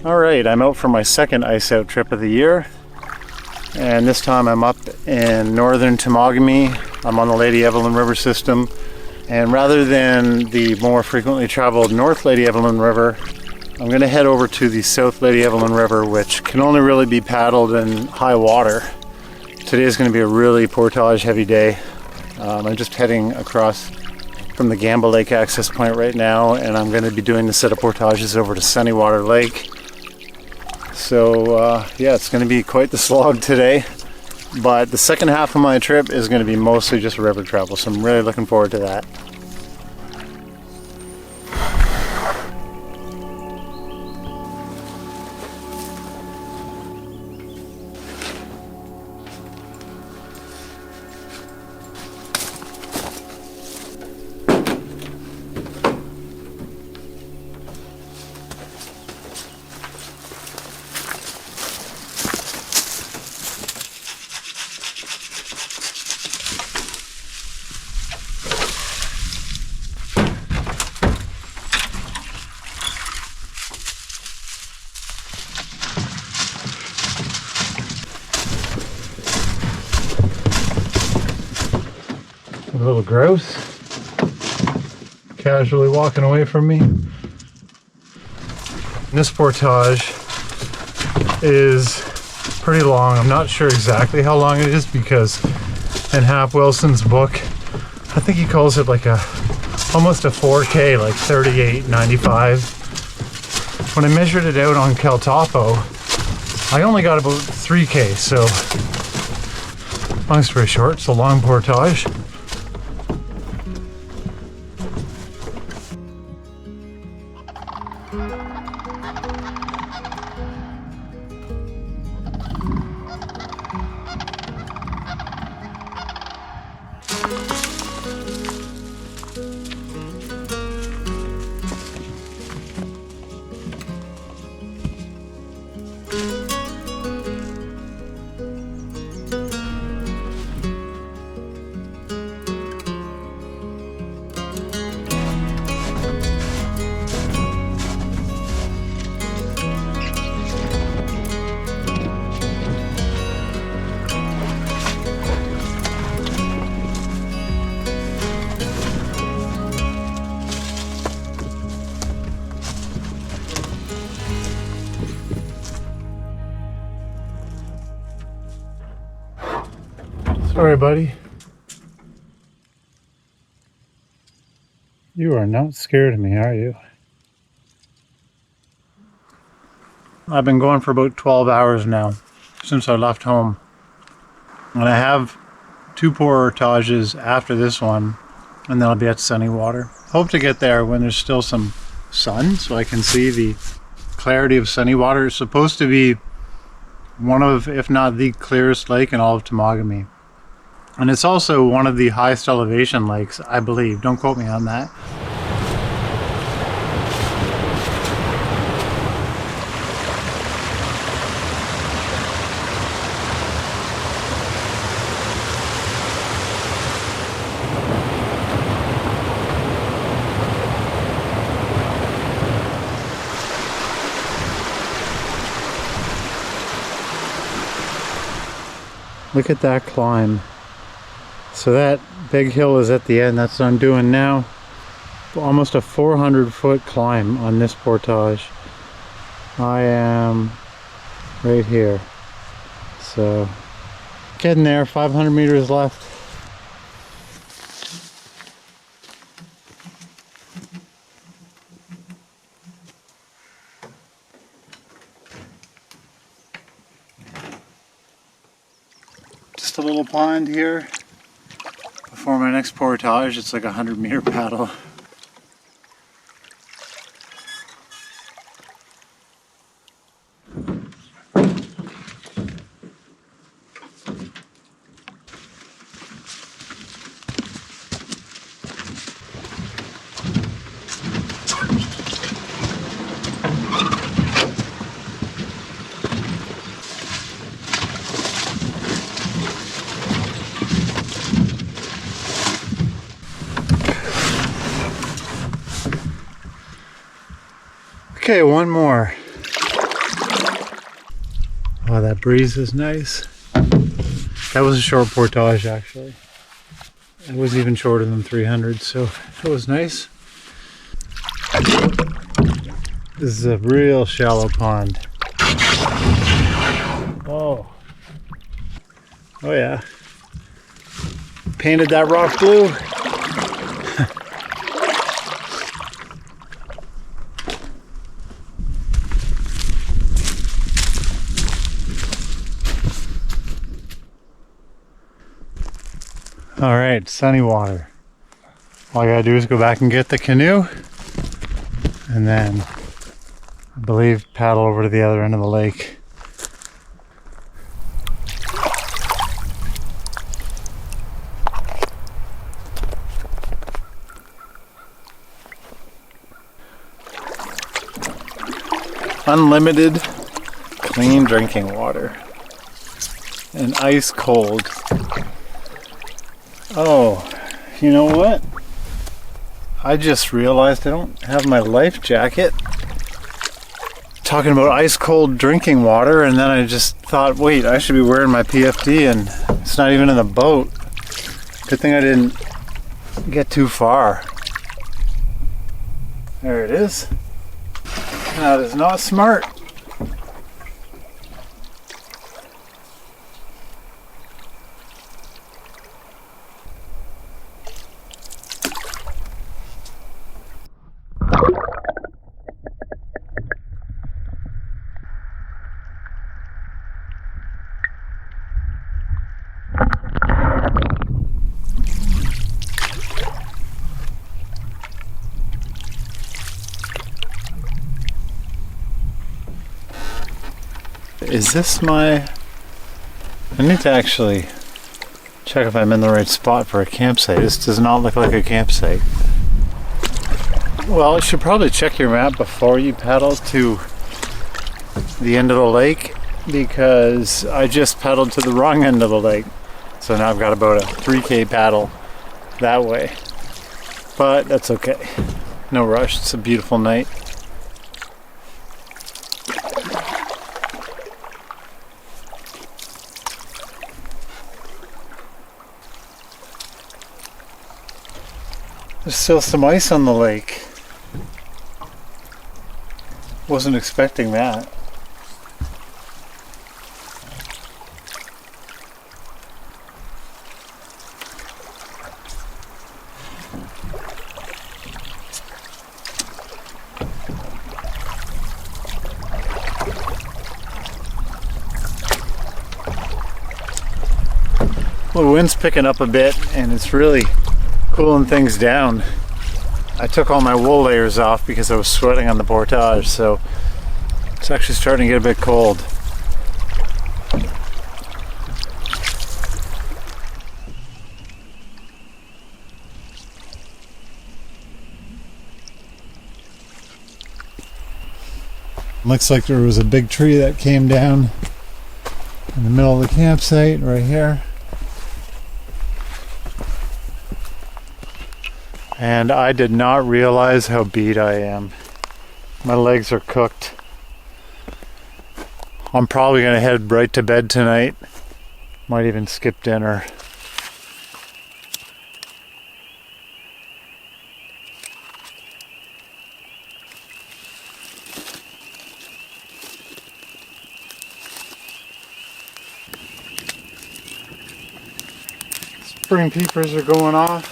Alright, I'm out for my second ice out trip of the year, and this time I'm up in northern Temagami. I'm on the Lady Evelyn River system, and rather than the more frequently traveled North Lady Evelyn River, I'm going to head over to the South Lady Evelyn River, which can only really be paddled in high water. Today is going to be a really portage heavy day. I'm just heading across from the Gamba Lake access point right now, and I'm going to be doing the set of portages over to Sunnywater Lake. So yeah, it's going to be quite the slog today, but the second half of my trip is going to be mostly just river travel, so I'm really looking forward to that. A little grouse casually walking away from me. This portage is pretty long. I'm not sure exactly how long it is because in Hap Wilson's book, I think he calls it like almost a 4K, like 38.95. When I measured it out on Caltopo, I only got about 3K, so long story short, it's a long portage. Sorry, buddy. You are not scared of me, are you? I've been going for about 12 hours now since I left home. And I have 2 portages after this one, and then I'll be at Sunnywater. Hope to get there when there's still some sun so I can see the clarity of Sunnywater. It's supposed to be one of, if not the clearest lake in all of Temagami. And it's also one of the highest elevation lakes, I believe. Don't quote me on that. Look at that climb. So that big hill is at the end. That's what I'm doing now. Almost a 400-foot climb on this portage. I am right here. So getting there, 500 meters left. Just a little pond here. For my next portage, it's like a 100-meter paddle. Okay, one more. Oh, that breeze is nice. That was a short portage, actually. It was even shorter than 300, so it was nice. This is a real shallow pond. Oh. Oh yeah. Painted that rock blue. All right, sunny water. All I gotta do is go back and get the canoe, and then I believe paddle over to the other end of the lake. Unlimited clean drinking water and ice cold. Oh, you know what? I just realized I don't have my life jacket. Talking about ice cold drinking water, and then I just thought, wait, I should be wearing my PFD, and it's not even in the boat. Good thing I didn't get too far. There it is. That is not smart. Is this my... I need to actually check if I'm in the right spot for a campsite. This does not look like a campsite. Well, you should probably check your map before you paddle to the end of the lake, because I just paddled to the wrong end of the lake. So now I've got about a 3K paddle that way. But that's okay. No rush. It's a beautiful night. There's still some ice on the lake. Wasn't expecting that. Well, the wind's picking up a bit, and it's really cooling things down. I took all my wool layers off because I was sweating on the portage, so it's actually starting to get a bit cold. Looks like there was a big tree that came down in the middle of the campsite right here. And I did not realize how beat I am. My legs are cooked. I'm probably going to head right to bed tonight. Might even skip dinner. Spring peepers are going off.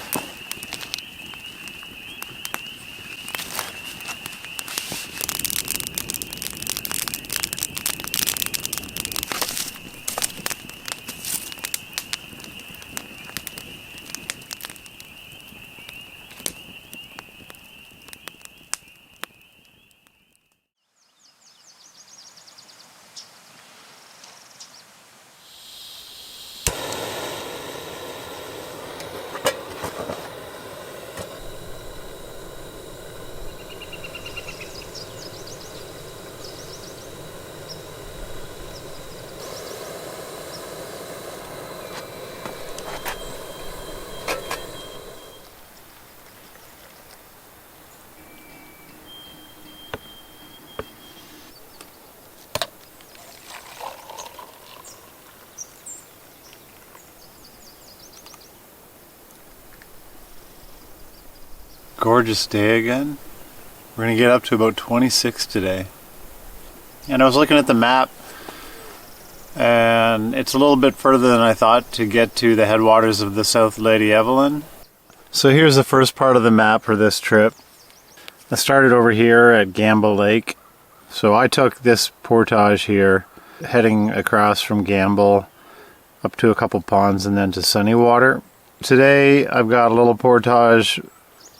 gorgeous day again. We're gonna get up to about 26 today. And I was looking at the map, and it's a little bit further than I thought to get to the headwaters of the South Lady Evelyn. So here's the first part of the map for this trip. I started over here at Gamble Lake. So I took this portage here, heading across from Gamble up to a couple ponds and then to Sunnywater. Today I've got a little portage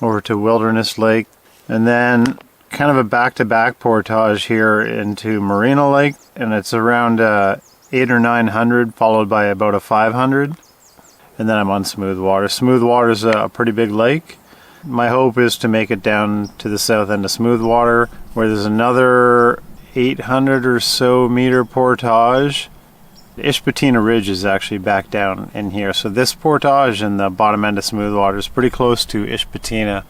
over to Wilderness Lake, and then kind of a back-to-back portage here into Marina Lake, and it's around 800 or 900 followed by about a 500, and then I'm on Smooth Water. Smooth Water is a pretty big lake. My hope is to make it down to the south end of Smooth Water, where there's another 800 or so meter portage. Ishpatina Ridge is actually back down in here, so this portage in the bottom end of Smooth Water is pretty close to Ishpatina.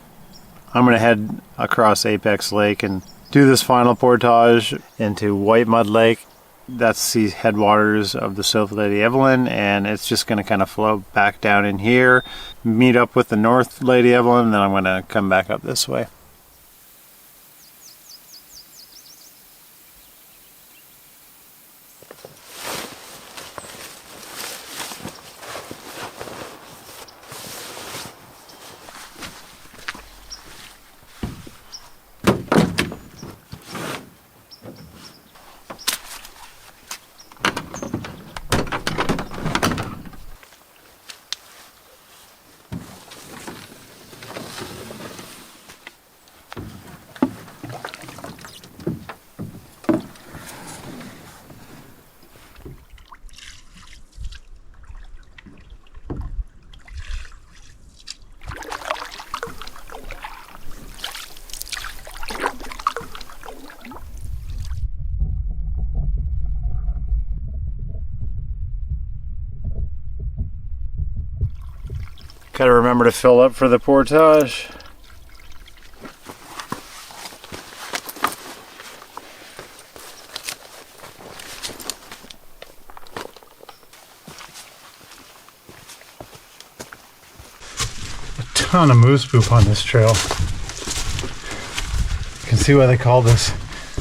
I'm going to head across Apex Lake and do this final portage into White Mud Lake. That's the headwaters of the South Lady Evelyn, and it's just going to kind of flow back down in here, meet up with the North Lady Evelyn, and then I'm going to come back up this way. Gotta remember to fill up for the portage. A ton of moose poop on this trail. You can see why they call this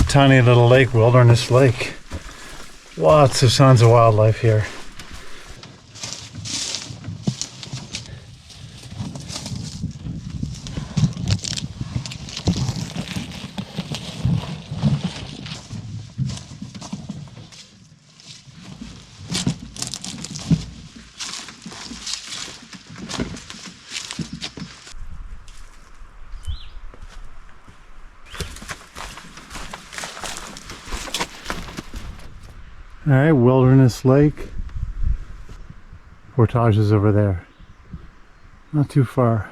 tiny little lake Wilderness Lake. Lots of signs of wildlife here. All right, Wilderness Lake. Portage is over there. Not too far.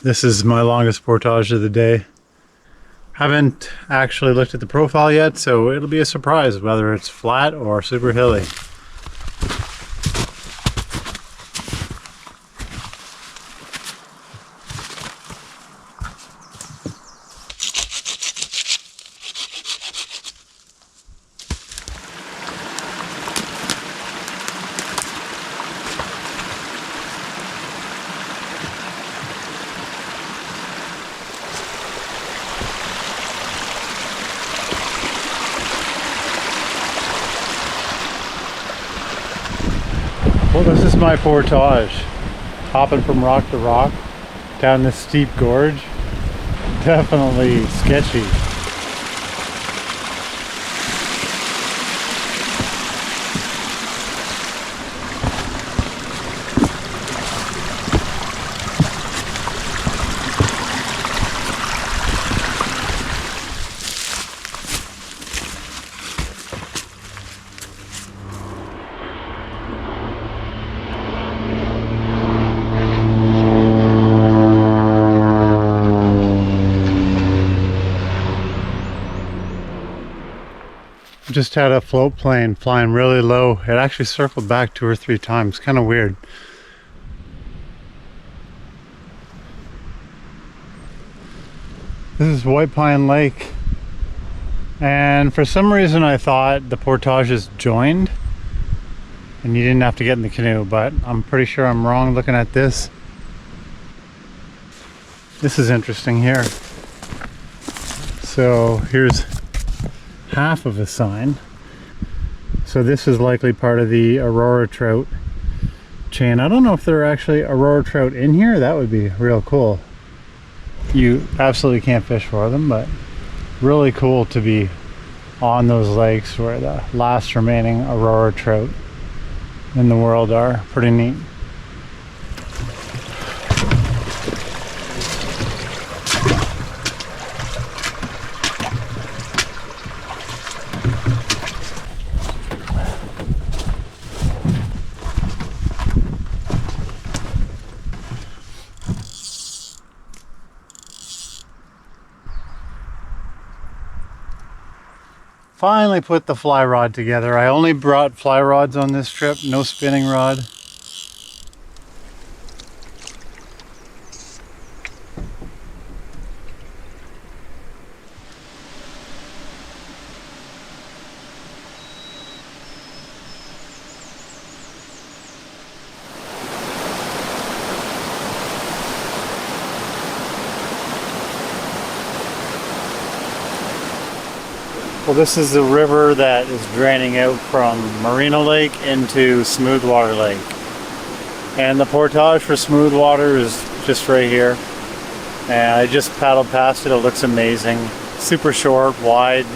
This is my longest portage of the day. Haven't actually looked at the profile yet, so it'll be a surprise whether it's flat or super hilly. Well, this is my portage, hopping from rock to rock down this steep gorge. Definitely sketchy. Just had a float plane flying really low. It actually circled back 2 or 3 times. Kind of weird. This is White Pine Lake. And for some reason I thought the portages joined and you didn't have to get in the canoe, but I'm pretty sure I'm wrong looking at this. This is interesting here. So here's half of a sign. So this is likely part of the aurora trout chain. I don't know if there are actually aurora trout in here. That would be real cool. You absolutely can't fish for them, but really cool to be on those lakes where the last remaining aurora trout in the world are. Pretty neat. Finally put the fly rod together. I only brought fly rods on this trip, no spinning rod. Well, this is the river that is draining out from Marina Lake into Smoothwater Lake. And the portage for Smoothwater is just right here. And I just paddled past it. It looks amazing. Super short, wide,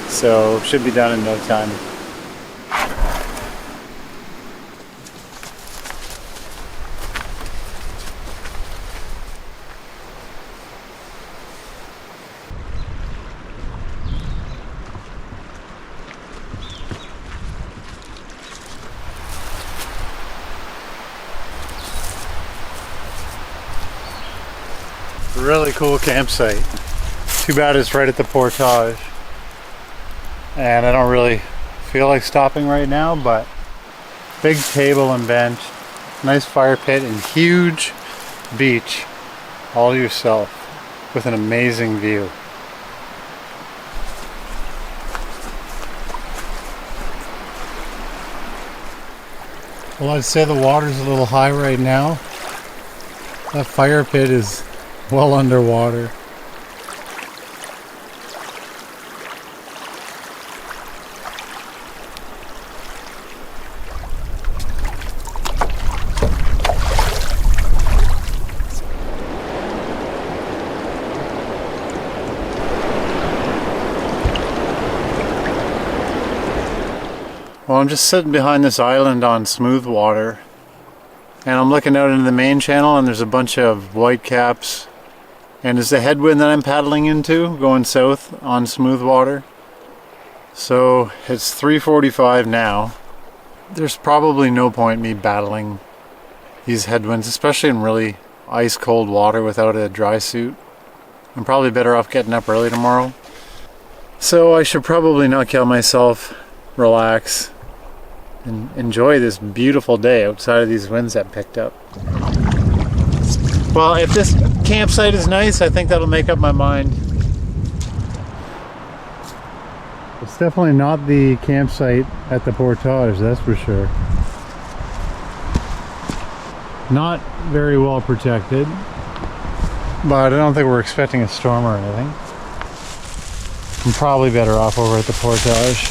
so should be done in no time. Really cool campsite. Too bad it's right at the portage. And I don't really feel like stopping right now, but big table and bench, nice fire pit, and huge beach all to yourself with an amazing view. Well, I'd say the water's a little high right now. That fire pit is well underwater. Well, I'm just sitting behind this island on Smoothwater, and I'm looking out into the main channel, and there's a bunch of whitecaps. And it's the headwind that I'm paddling into, going south on Smoothwater. So it's 3:45 now. There's probably no point me battling these headwinds, especially in really ice cold water without a dry suit. I'm probably better off getting up early tomorrow. So I should probably not kill myself, relax, and enjoy this beautiful day outside of these winds that picked up. Well, if this campsite is nice, I think that'll make up my mind. It's definitely not the campsite at the portage, that's for sure. Not very well protected, but I don't think we're expecting a storm or anything. I'm probably better off over at the portage.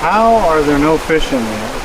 How are there no fish in there?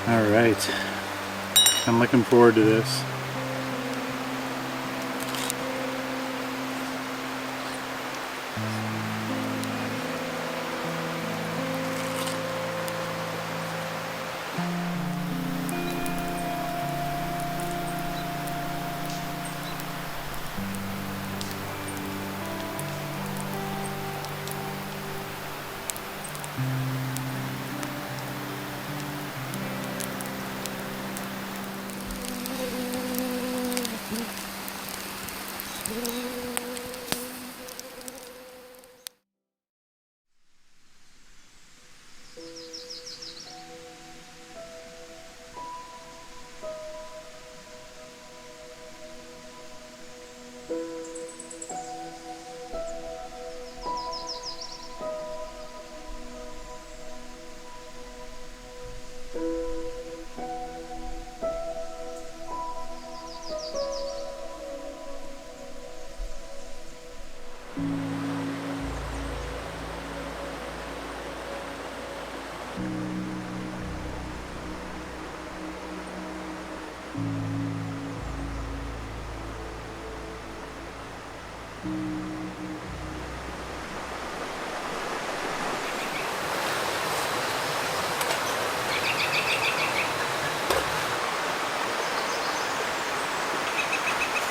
All right, I'm looking forward to this.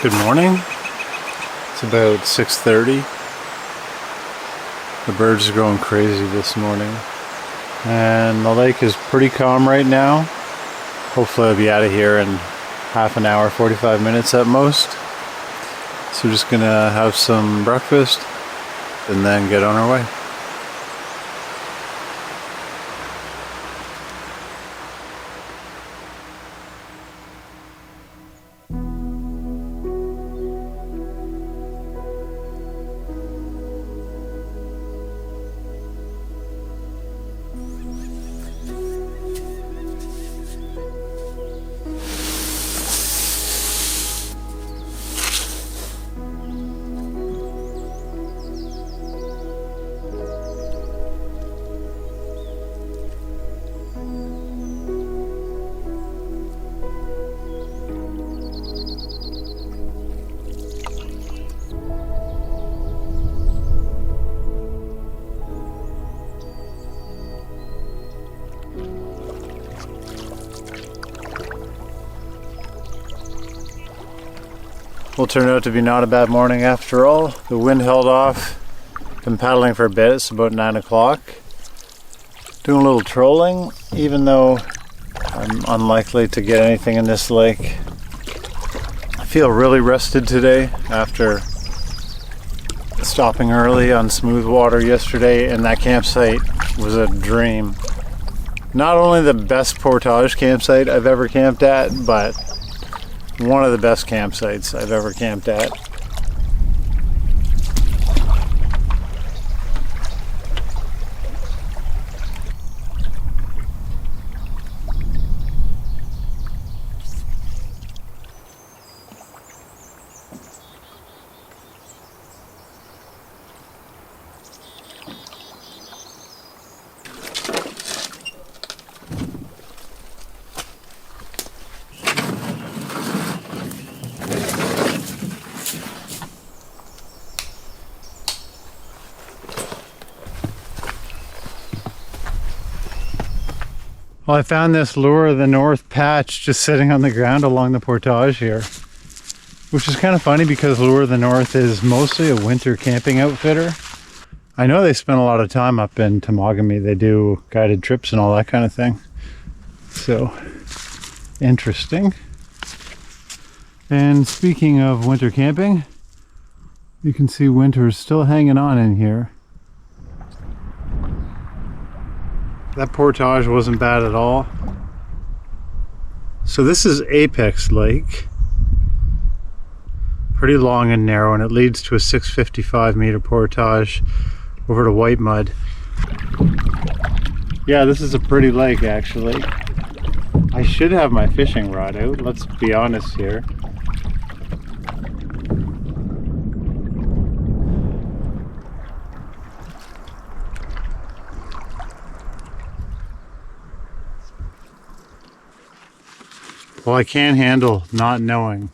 Good morning. It's about 6:30. The birds are going crazy this morning. And the lake is pretty calm right now. Hopefully I'll be out of here in half an hour, 45 minutes at most. So we're just gonna have some breakfast and then get on our way. Well, it turned out to be not a bad morning after all. The wind held off. Been paddling for a bit. It's about 9 o'clock. Doing a little trolling, even though I'm unlikely to get anything in this lake. I feel really rested today after stopping early on smooth water yesterday, and that campsite was a dream. Not only the best portage campsite I've ever camped at, but one of the best campsites I've ever camped at. Well, I found this lure of the north patch just sitting on the ground along the portage here, which is kind of funny because Lure of the North is mostly a winter camping outfitter. I know they spend a lot of time up in Temagami. They do guided trips and all that kind of thing. So, interesting. And speaking of winter camping, you can see winter is still hanging on in here. That portage wasn't bad at all. So this is Apex Lake. Pretty long and narrow, and it leads to a 655 meter portage over to White Mud. Yeah, this is a pretty lake actually. I should have my fishing rod out, let's be honest here. Well, I can't handle not knowing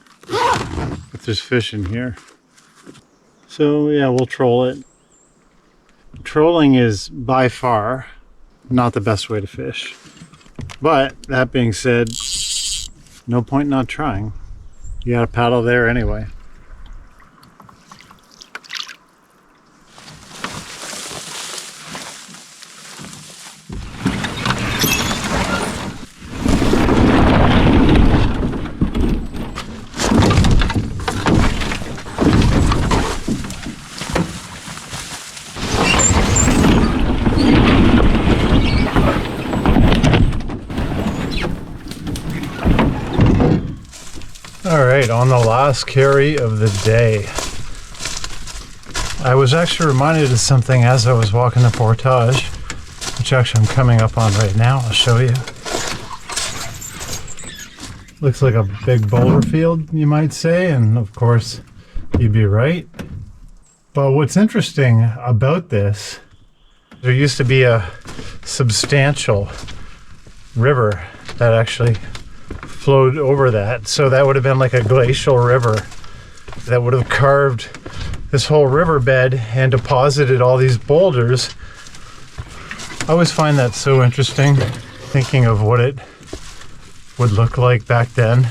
if there's fish in here. So yeah, we'll troll it. Trolling is by far not the best way to fish. But that being said, no point not trying. You gotta paddle there anyway. Alright, on the last carry of the day. I was actually reminded of something as I was walking the portage, which actually I'm coming up on right now. I'll show you. Looks like a big boulder field, you might say, and of course, you'd be right. But what's interesting about this, there used to be a substantial river that actually flowed over that. So that would have been like a glacial river that would have carved this whole riverbed and deposited all these boulders. I always find that so interesting, thinking of what it would look like back then.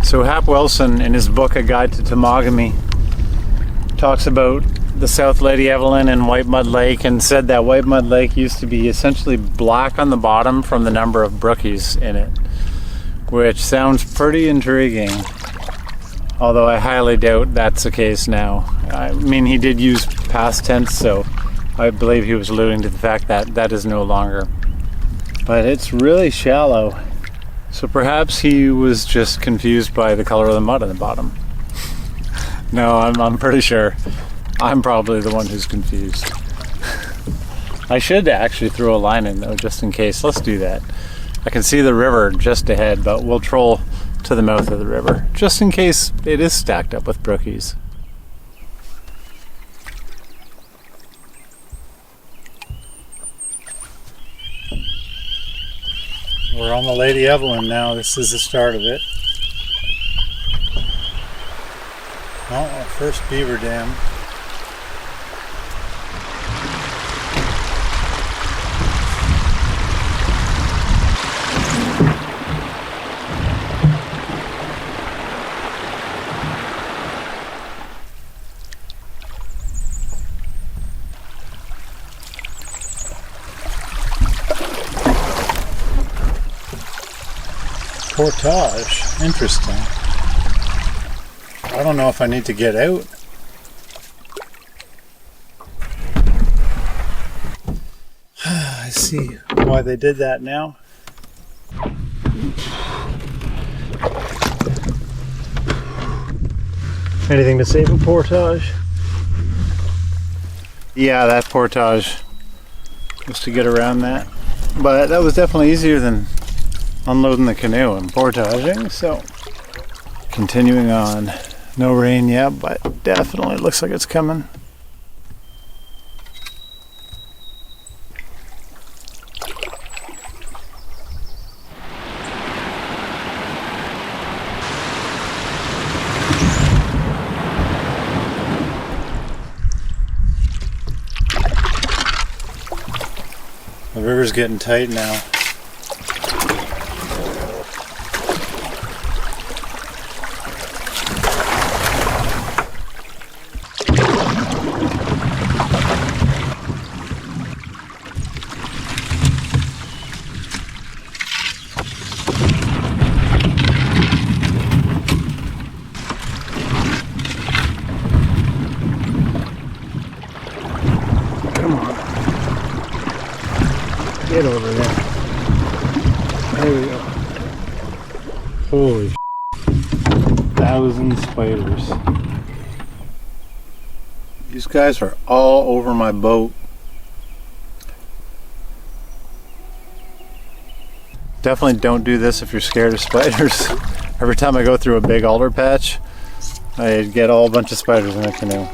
So Hap Wilson, in his book A Guide to Temagami, talks about the South Lady Evelyn and White Mud Lake, and said that White Mud Lake used to be essentially black on the bottom from the number of brookies in it, which sounds pretty intriguing, although I highly doubt that's the case now. I mean, he did use past tense, so I believe he was alluding to the fact that that is no longer. But it's really shallow. So perhaps he was just confused by the color of the mud on the bottom. No, I'm pretty sure I'm probably the one who's confused. I should actually throw a line in though, just in case. Let's do that. I can see the river just ahead, but we'll troll to the mouth of the river, just in case it is stacked up with brookies. We're on the Lady Evelyn now. This is the start of it. Oh, our first beaver dam. Portage. Interesting. I don't know if I need to get out. I see why they did that now. Anything to say for portage? Yeah, that portage was to get around that. But that was definitely easier than unloading the canoe and portaging, so continuing on. No rain yet, but definitely looks like it's coming. The river's getting tight now. Come on. Get over there. There we go. Holy 1,000 spiders. These guys are all over my boat. Definitely don't do this if you're scared of spiders. Every time I go through a big alder patch, I get all a bunch of spiders in a canoe.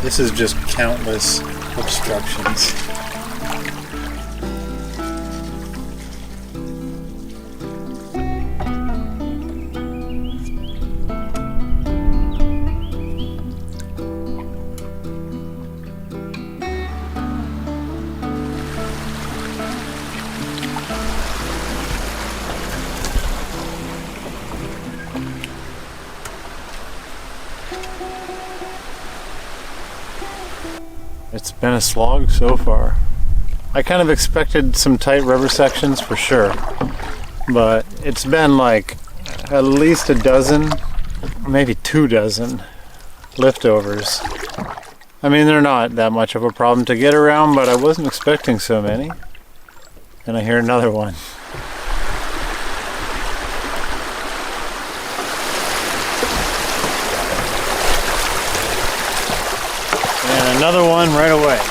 This is just countless obstructions. It's been a slog so far. I kind of expected some tight river sections for sure, but it's been like at least a dozen, maybe 2 dozen liftovers. I mean, they're not that much of a problem to get around, but I wasn't expecting so many. And I hear another one. And another one right away.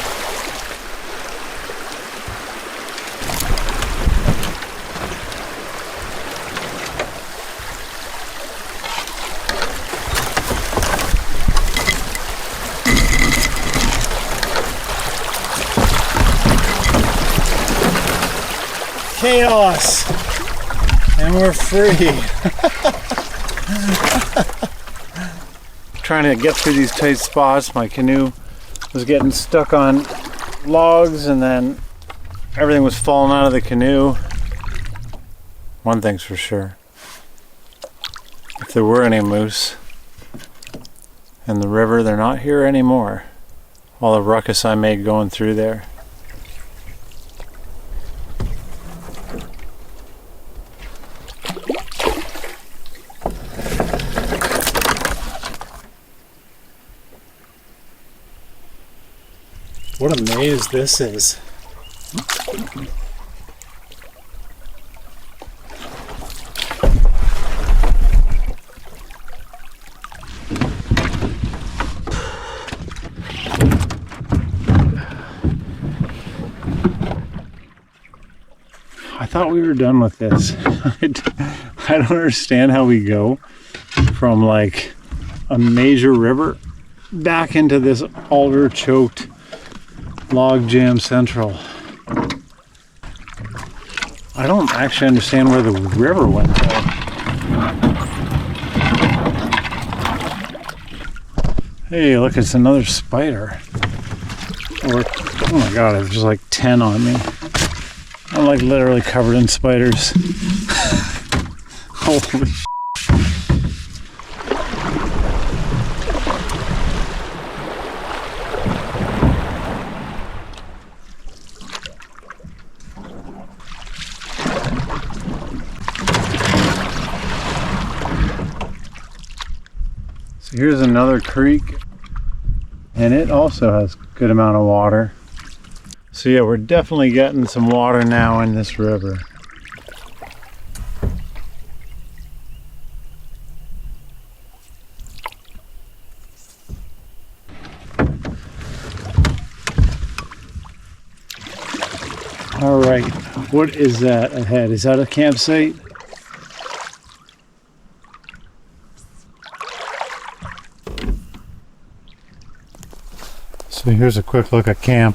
Chaos! And we're free! Trying to get through these tight spots. My canoe was getting stuck on logs and then everything was falling out of the canoe. One thing's for sure. If there were any moose in the river, they're not here anymore. All the ruckus I made going through there. What a maze this is. I thought we were done with this. I don't understand how we go from like a major river back into this alder-choked log jam central. I don't actually understand where the river went though. Hey, look, it's another spider. Or, oh my god, there's just like 10 on me. I'm like literally covered in spiders. Holy shit. Here's another creek, and it also has a good amount of water. So yeah, we're definitely getting some water now in this river. All right, what is that ahead? Is that a campsite? So here's a quick look at camp.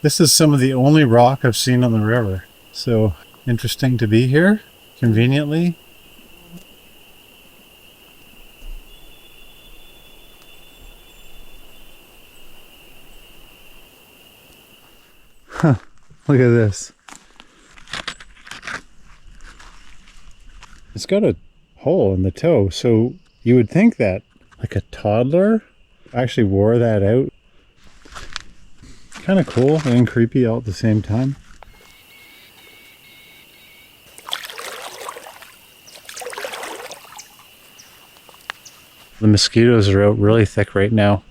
This is some of the only rock I've seen on the river. So interesting to be here, conveniently. Huh, look at this. It's got a hole in the toe, so you would think that like a toddler actually wore that out. Kind of cool and creepy all at the same time. The mosquitoes are out really thick right now,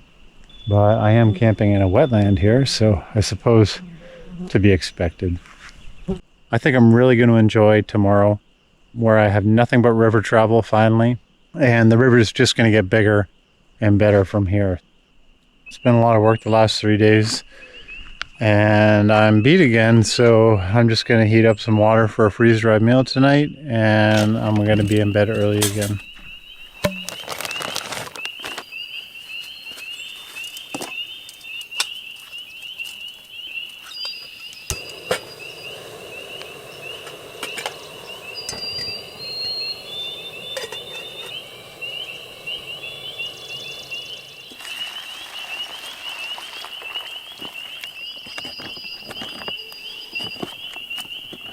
but I am camping in a wetland here, so I suppose to be expected. I think I'm really going to enjoy tomorrow, where I have nothing but river travel finally, and the river is just going to get bigger and better from here. It's been a lot of work the last 3 days, and I'm beat again, so I'm just going to heat up some water for a freeze-dried meal tonight, and I'm going to be in bed early again.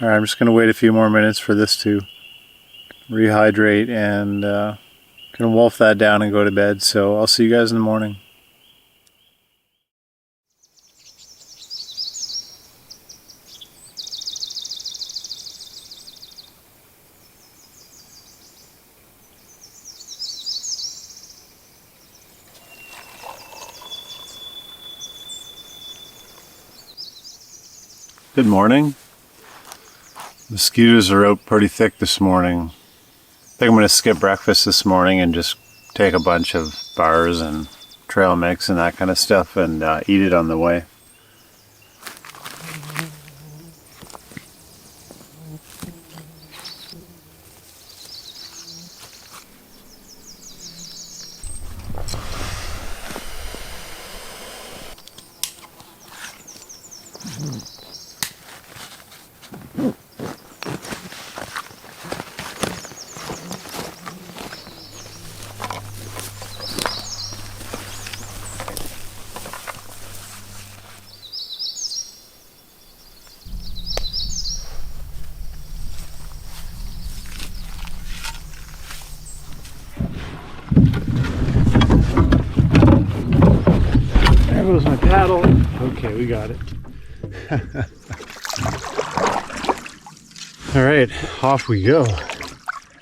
Alright, I'm just going to wait a few more minutes for this to rehydrate and going to wolf that down and go to bed. So I'll see you guys in the morning. Good morning. Mosquitoes are out pretty thick this morning. I think I'm going to skip breakfast this morning and just take a bunch of bars and trail mix and that kind of stuff and eat it on the way. There goes my paddle. Okay, we got it. All right, off we go.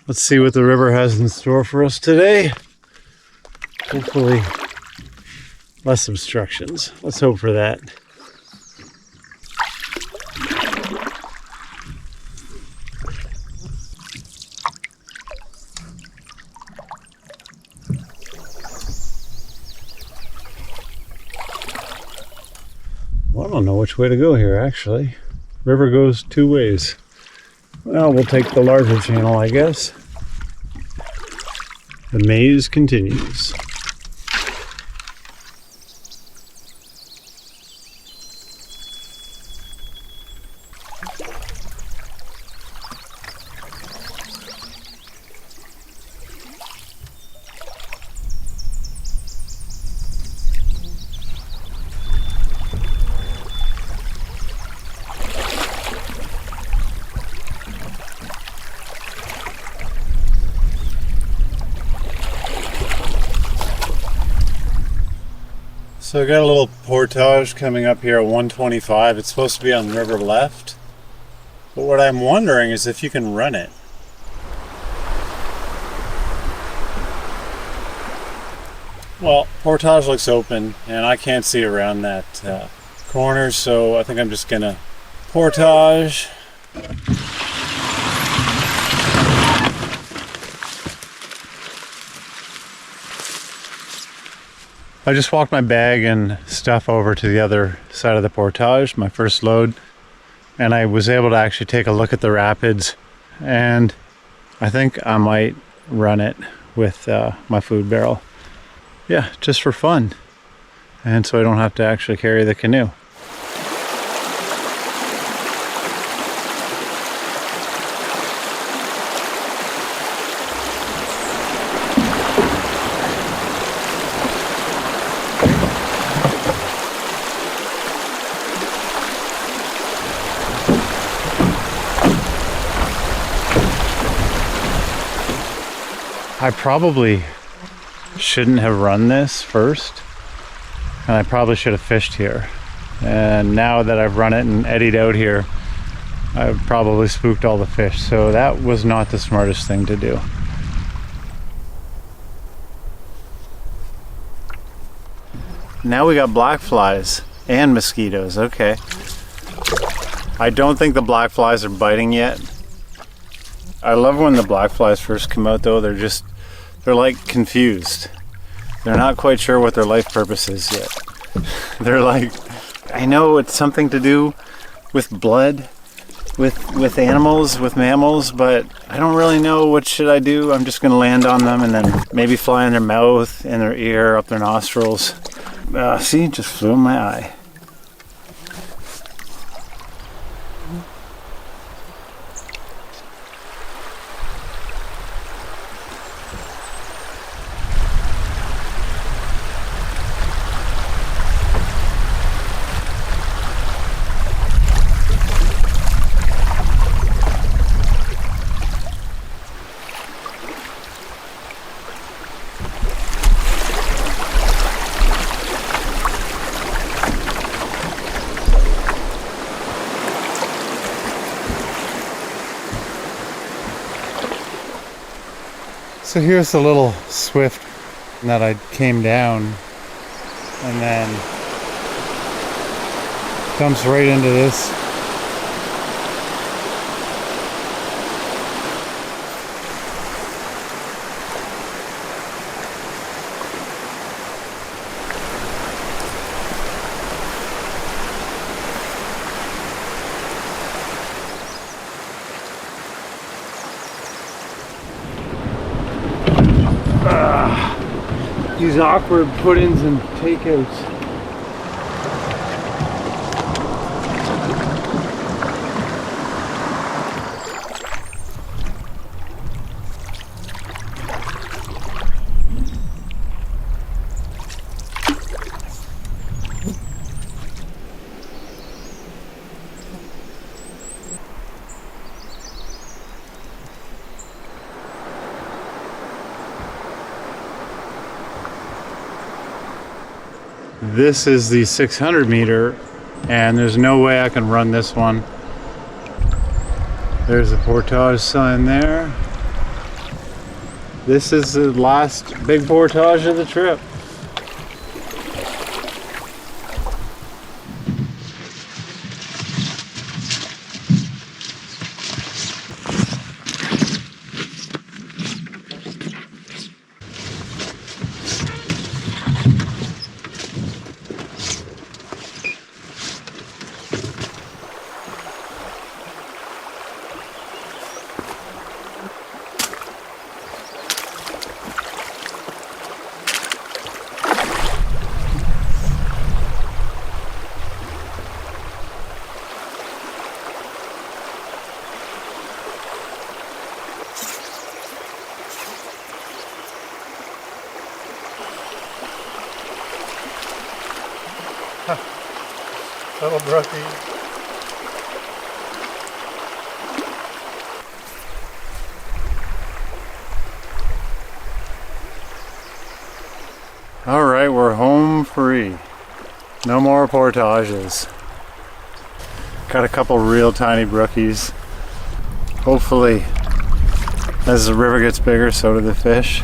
Let's see what the river has in store for us today. Hopefully less obstructions. Let's hope for that. Well, I don't know which way to go here, actually. River goes two ways. Well, we'll take the larger channel, I guess. The maze continues. So I got a little portage coming up here at 125. It's supposed to be on the river left. But what I'm wondering is if you can run it. Well, portage looks open and I can't see around that corner, so I think I'm just gonna portage. I just walked my bag and stuff over to the other side of the portage, my first load, and I was able to actually take a look at the rapids, and I think I might run it with my food barrel. Yeah, just for fun, and so I don't have to actually carry the canoe. I probably shouldn't have run this first, and I probably should have fished here. And now that I've run it and eddied out here, I've probably spooked all the fish. So that was not the smartest thing to do. Now we got black flies and mosquitoes. Okay. I don't think the black flies are biting yet. I love when the black flies first come out though. They're like confused. They're not quite sure what their life purpose is yet. They're like, I know it's something to do with blood, with animals, with mammals, but I don't really know what should I do. I'm just gonna land on them and then maybe fly in their mouth, in their ear, up their nostrils. See, just flew in my eye. So here's the little swift that I came down and then dumps right into this. These awkward put-ins and takeouts. This is the 600 meter, and there's no way I can run this one. There's a portage sign there. This is the last big portage of the trip. Little brookie. All right, we're home free. No more portages. Got a couple real tiny brookies. Hopefully, as the river gets bigger, so do the fish.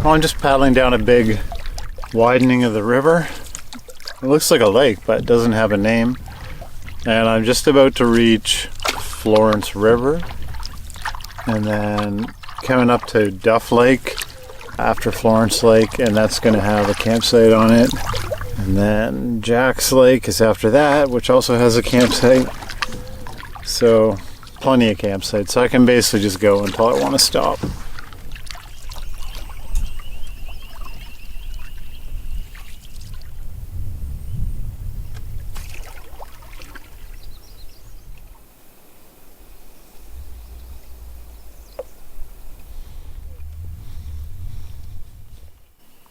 Well, I'm just paddling down a big widening of the river. It looks like a lake, but it doesn't have a name. And I'm just about to reach Florence River. And then coming up to Duff Lake after Florence Lake, and that's going to have a campsite on it. And then Jack's Lake is after that, which also has a campsite. So plenty of campsites. So I can basically just go until I want to stop.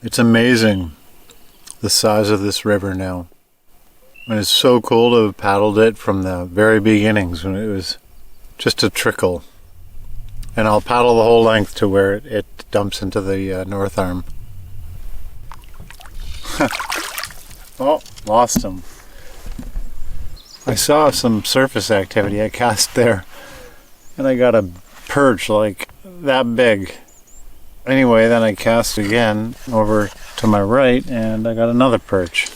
It's amazing the size of this river now. And it's so cool to have paddled it from the very beginnings when it was just a trickle. And I'll paddle the whole length to where it dumps into the north arm. Oh, lost him. I saw some surface activity. I cast there and I got a perch like that big. Anyway, then I cast again over to my right and I got another perch.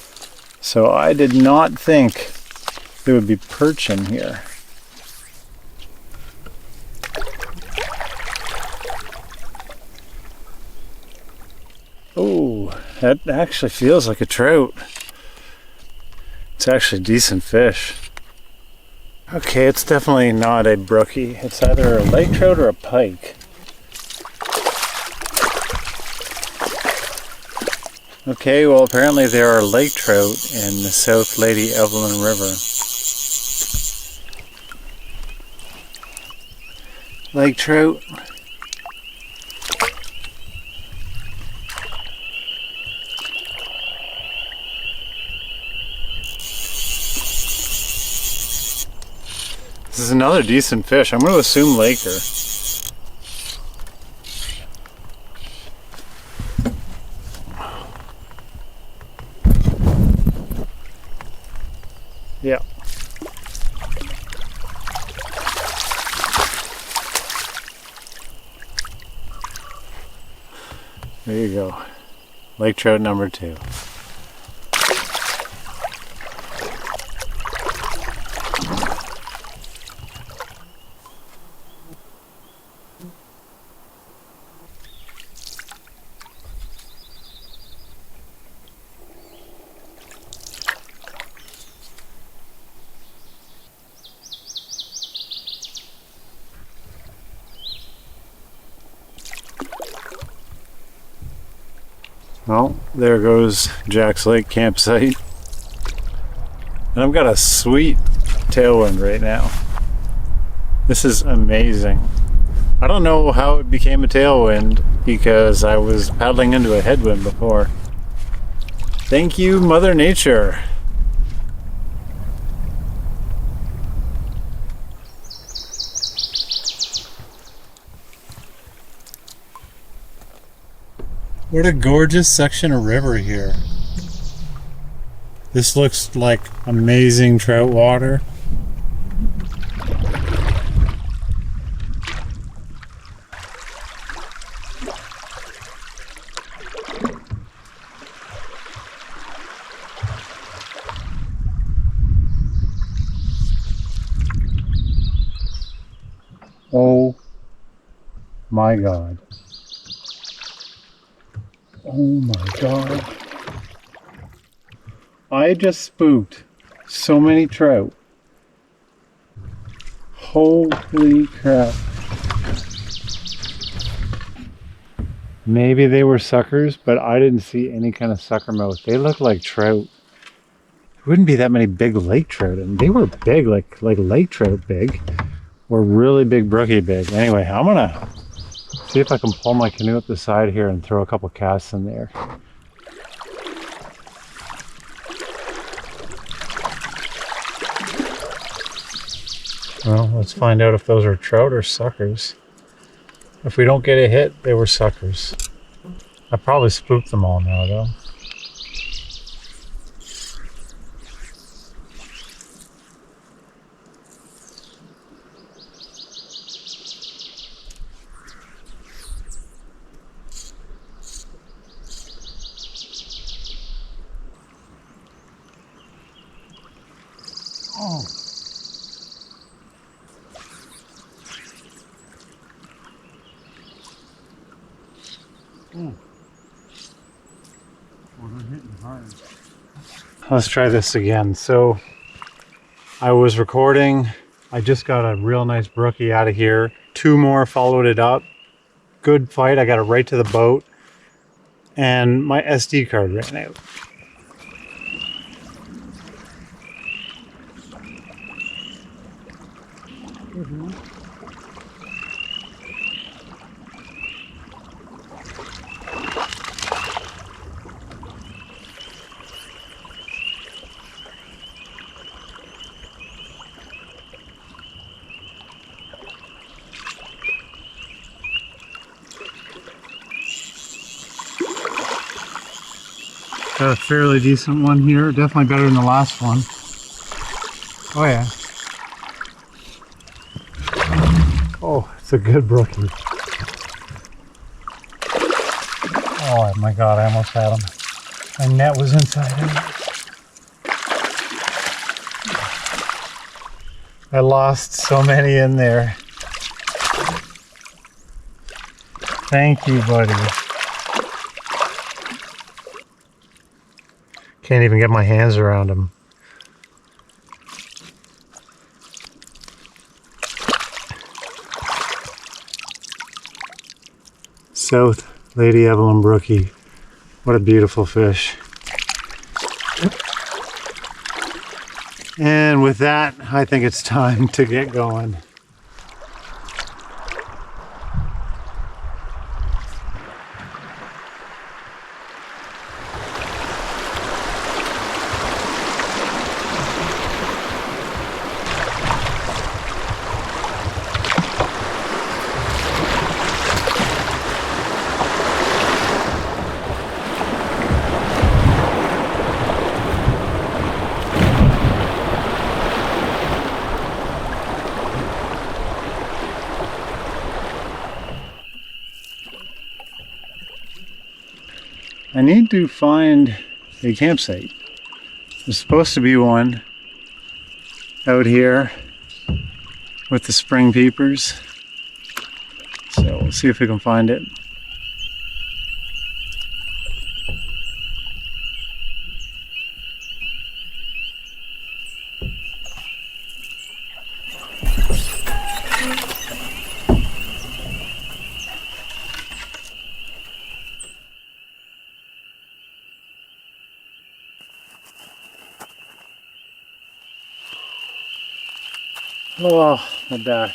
So I did not think there would be perch in here. Oh, that actually feels like a trout. It's actually a decent fish. Okay, it's definitely not a brookie. It's either a lake trout or a pike. Okay, well apparently there are lake trout in the South Lady Evelyn River. Lake trout. This is another decent fish. I'm going to assume laker. Yeah. There you go. Lake trout number 2. Well, there goes Jack's Lake campsite. And I've got a sweet tailwind right now. This is amazing. I don't know how it became a tailwind because I was paddling into a headwind before. Thank you, Mother Nature. What a gorgeous section of river here. This looks like amazing trout water. Oh my God. Oh my God. I just spooked so many trout. Holy crap. Maybe they were suckers, but I didn't see any kind of sucker mouth. They look like trout. There wouldn't be that many big lake trout, and they were big, like lake trout big, or really big brookie big. Anyway, I'm gonna see if I can pull my canoe up the side here and throw a couple casts in there. Well, let's find out if those are trout or suckers. If we don't get a hit, they were suckers. I probably spooked them all now, though. Oh. Oh. Oh, they're hitting hard. Let's try this again. So I was recording. I just got a real nice brookie out of here. Two more followed it up. Good fight. I got it right to the boat. And my SD card ran out. Got a fairly decent one here. Definitely better than the last one. Oh yeah. Oh, it's a good brookie. Oh my god, I almost had him. My net was inside him. I lost so many in there. Thank you, buddy. Can't even get my hands around him. South Lady Evelyn brookie. What a beautiful fish. And with that, I think it's time to get going. I need to find a campsite. There's supposed to be one out here with the spring peepers. So we'll see if we can find it. Oh, my back.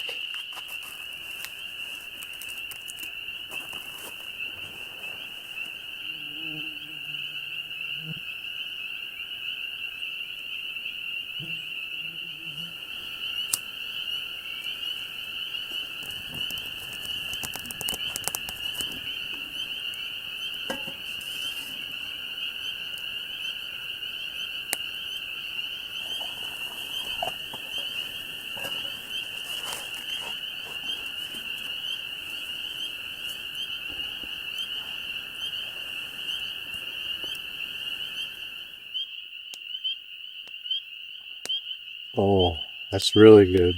Oh, that's really good.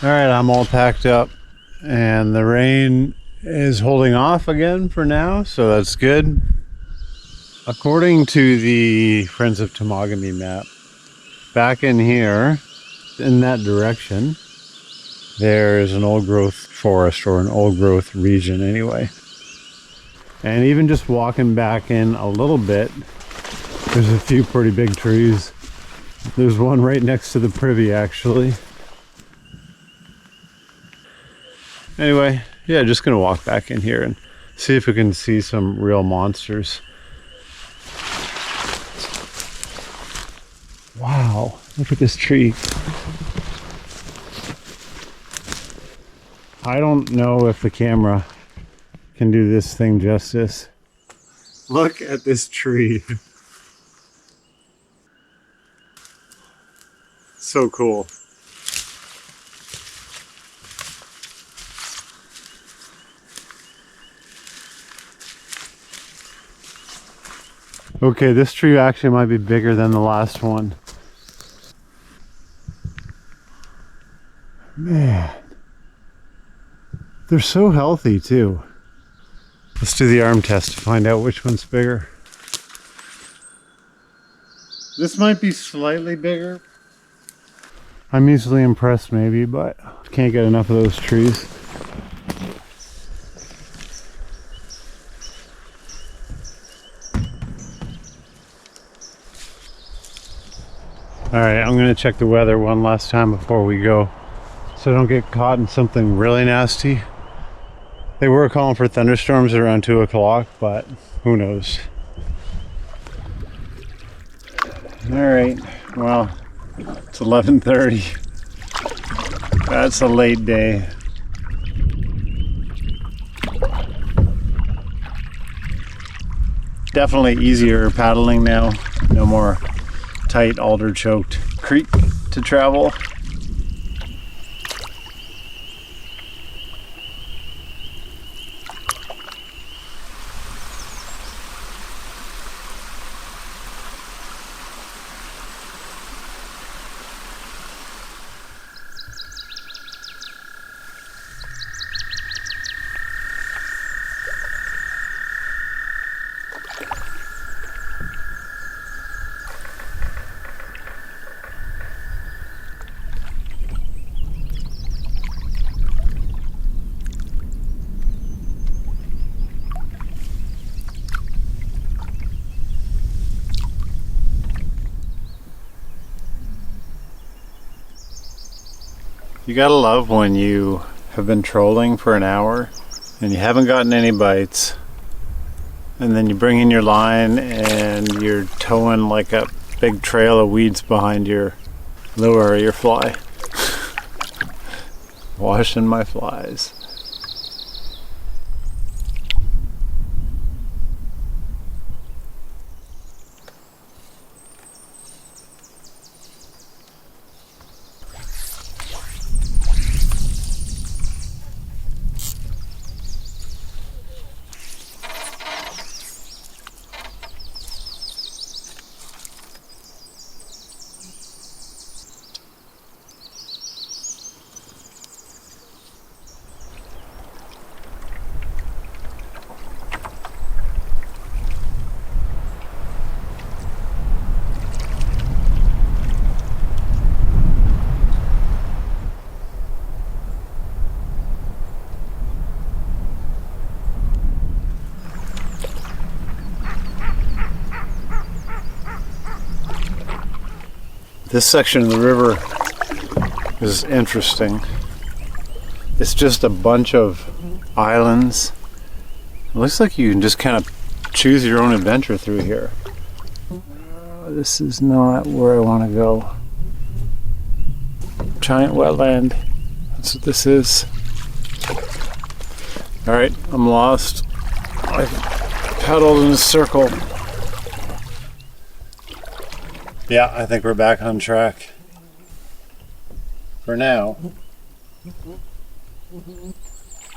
All right, I'm all packed up and the rain is holding off again for now, so that's good. According to the Friends of Temagami map, back in here, in that direction, there's an old growth forest, or an old growth region anyway. And even just walking back in a little bit, There's a few pretty big trees. There's one right next to the privy, actually. Anyway, yeah, just gonna walk back in here and see if we can see some real monsters. Wow, look at this tree. I don't know if the camera can do this thing justice. Look at this tree. So cool. Okay, this tree actually might be bigger than the last one. Man, they're so healthy too. Let's do the arm test to find out which one's bigger. This might be slightly bigger. I'm easily impressed maybe, but can't get enough of those trees. Alright, I'm gonna check the weather one last time before we go, so I don't get caught in something really nasty. They were calling for thunderstorms around 2 o'clock, but who knows. Alright, well, it's 11:30. That's a late day. Definitely easier paddling now. No more tight alder-choked creek to travel. You gotta love when you have been trolling for an hour and you haven't gotten any bites, and then you bring in your line and you're towing like a big trail of weeds behind your lure or your fly. Washing my flies. This section of the river is interesting. It's just a bunch of islands. It looks like you can just kind of choose your own adventure through here. This is not where I want to go. Giant wetland. That's what this is. Alright, I'm lost. I paddled in a circle. Yeah, I think we're back on track. For now. I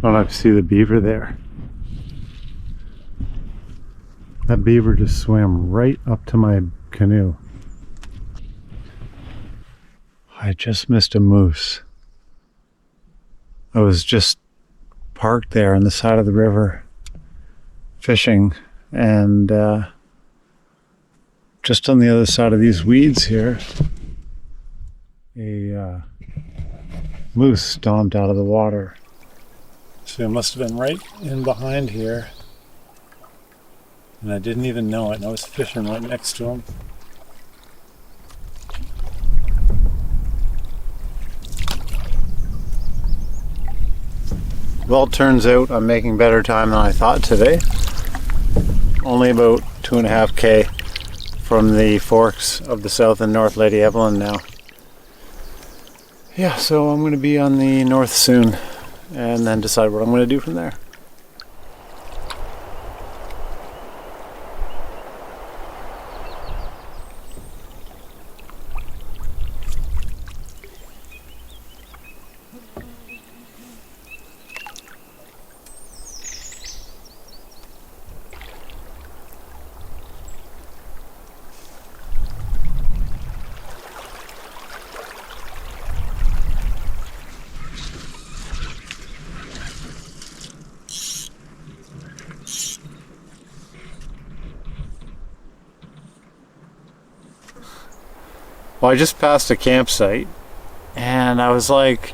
don't know if you see the beaver there. That beaver just swam right up to my canoe. I just missed a moose. I was just parked there on the side of the river fishing, and just on the other side of these weeds here, a moose stomped out of the water. So it must have been right in behind here, and I didn't even know it, and I was fishing right next to him. Well, it turns out I'm making better time than I thought today. Only about 2.5 km from the forks of the South and North Lady Evelyn now. Yeah, so I'm going to be on the north soon and then decide what I'm going to do from there. Well, I just passed a campsite, and I was like,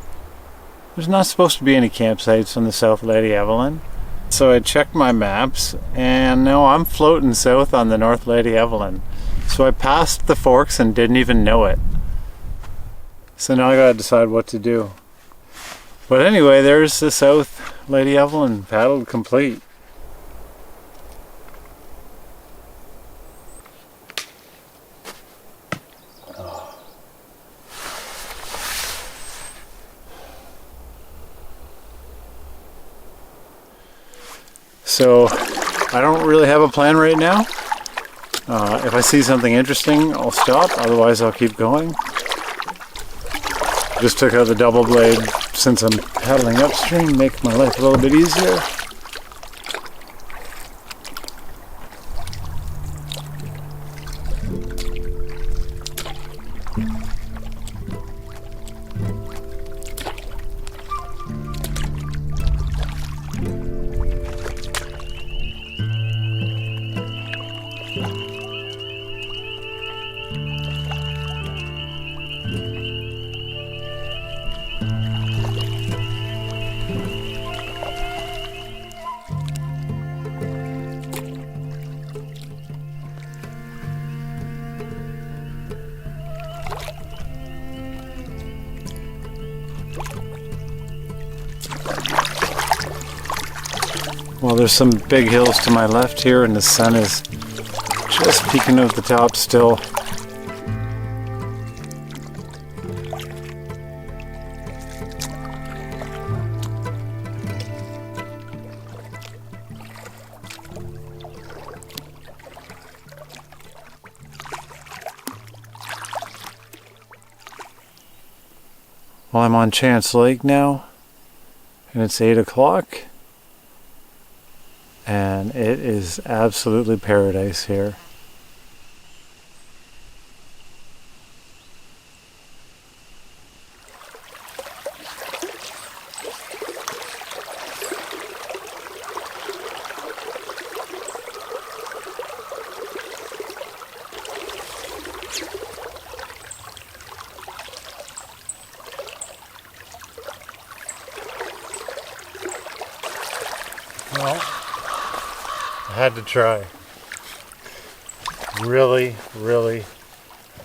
there's not supposed to be any campsites on the South Lady Evelyn. So I checked my maps, and no, I'm floating south on the North Lady Evelyn. So I passed the forks and didn't even know it. So now I gotta decide what to do. But anyway, there's the South Lady Evelyn, paddled complete. So I don't really have a plan right now. If I see something interesting, I'll stop. Otherwise, I'll keep going. Just took out the double blade since I'm paddling upstream, make my life a little bit easier. Well, there's some big hills to my left here, and the sun is just peeking over the top still. Well, I'm on Chance Lake now, and it's 8 o'clock. And it is absolutely paradise here. Well, I had to try. Really, really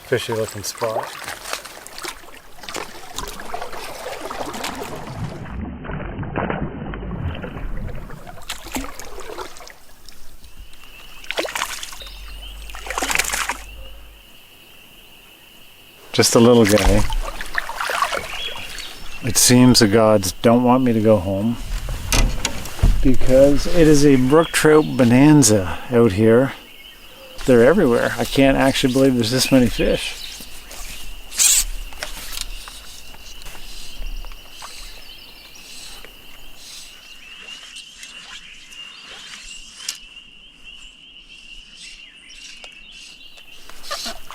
fishy looking spot. Just a little guy. It seems the gods don't want me to go home, because it is a brook trout bonanza out here. They're everywhere. I can't actually believe there's this many fish.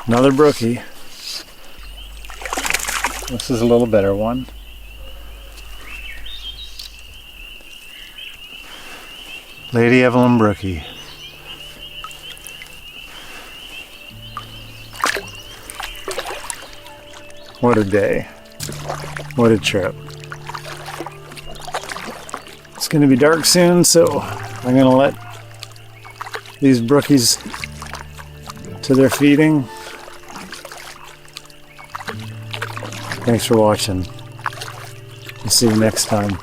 Another brookie. This is a little better one. Lady Evelyn Brookie. What a day. What a trip. It's going to be dark soon, so I'm going to let these brookies to their feeding. Thanks for watching. We'll see you next time.